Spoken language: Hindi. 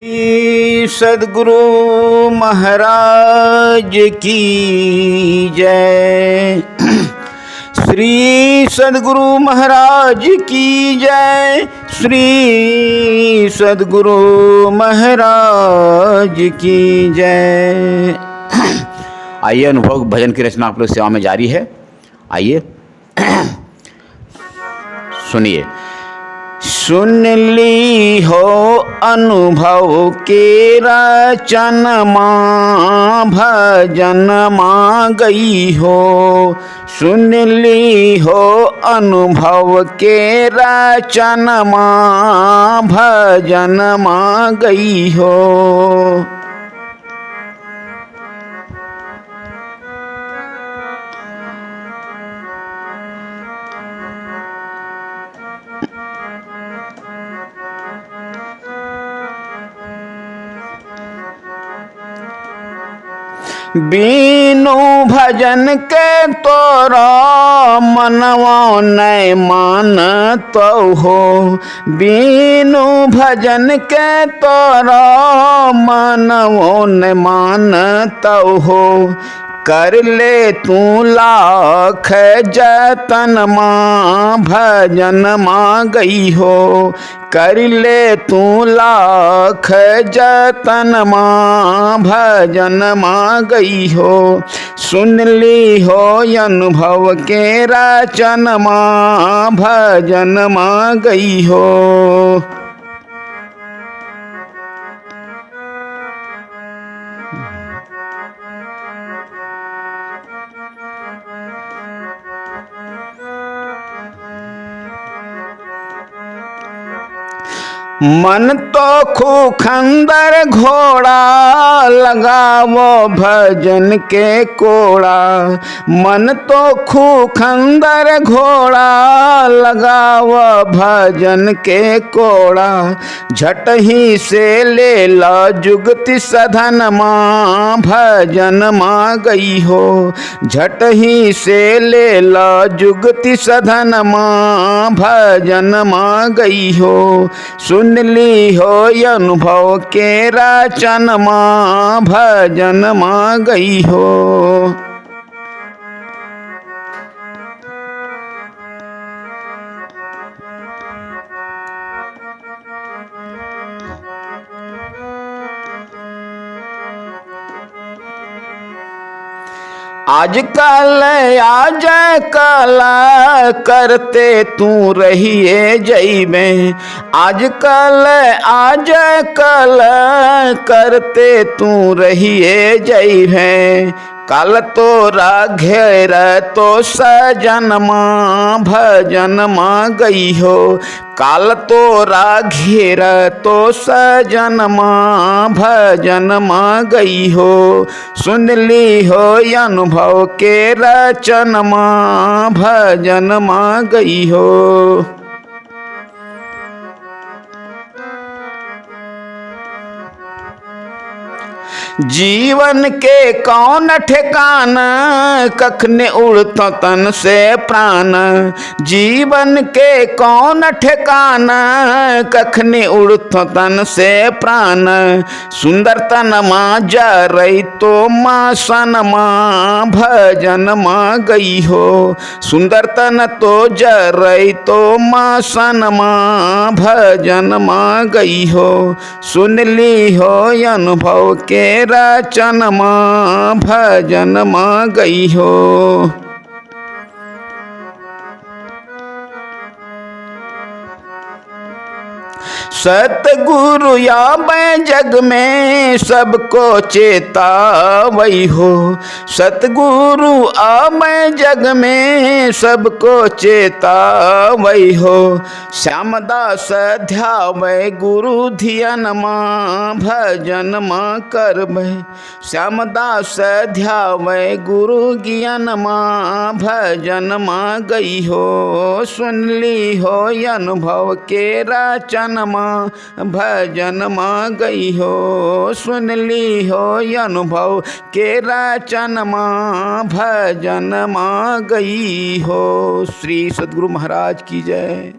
श्री सद्गुरु महाराज की जय। श्री सद्गुरु महाराज की जय। श्री सद्गुरु महाराज की जय। आइए, अनुभव भजन की रचना आप लोग सेवा में जारी है। आइए सुनिए। सुन ली हो अनुभव के रचन माँ भजन माँ गई हो। सुन ली हो अनुभव के रचन माँ भजन माँ गई हो। बीनु भजन के तोरा मनवा नहीं मानतो हो। बीनु भजन के तोरा मनवा नहीं मानतो हो। कर ले तू लाख जतन माँ भजन माँ गई हो। कर ले तू लाख जतन माँ भजन माँ गई हो। सुन ली हो अनुभव के रचन माँ भजन माँ गई हो। मन तो खूखंदर घोड़ा लगावो भजन के कोड़ा। मन तो खूखंदर घोड़ा लगावो भजन के कोड़ा। झट ही से ले ला जुगति सधन माँ भजन माँ गई हो। झट ही से ले ला जुगति सधन माँ भजन माँ गई हो। सुन ली हो अनुभव के रचन माँ भजन माँ गई हो। आजकल आज कल करते तू रहिए जइबे। आजकल आज कल करते तू रहिए जइबे। कल तोरा घेर तो सजन माँ भजन माँ गई हो। काल तोरा घेर तो सजन माँ भजन माँ गई हो। सुन ली हो अनुभव के रचन माँ भजन माँ गई हो। जीवन के कौन ठिकाना कखने उड़तो तन से प्राण। जीवन के कौन ठिकाना कखने उड़तो तन से प्राण। सुंदर तन माँ जा रही तो माँ सन माँ भजन माँ गई हो। सुंदर तन तो जा रही तो माँ सन माँ भजन माँ गई हो। सुन ली हो अनुभव के रचन माँ भजन माँ गई हो। सतगुरु आवे जग में सबको चेतावई हो। सतगुरु आवे जग में सबको चेतावई हो। श्यामदास ध्यावे गुरु धियन माँ भजन माँ करबै। श्यामदास ध्यावे गुरु ज्ञान माँ भजन माँ गई हो। सुन ली हो अनुभव के रचन माँ भजन माँ गई हो। सुन ली हो अनुभव के रचन माँ भजन माँ गई हो। श्री सद्गुरु महाराज की जय।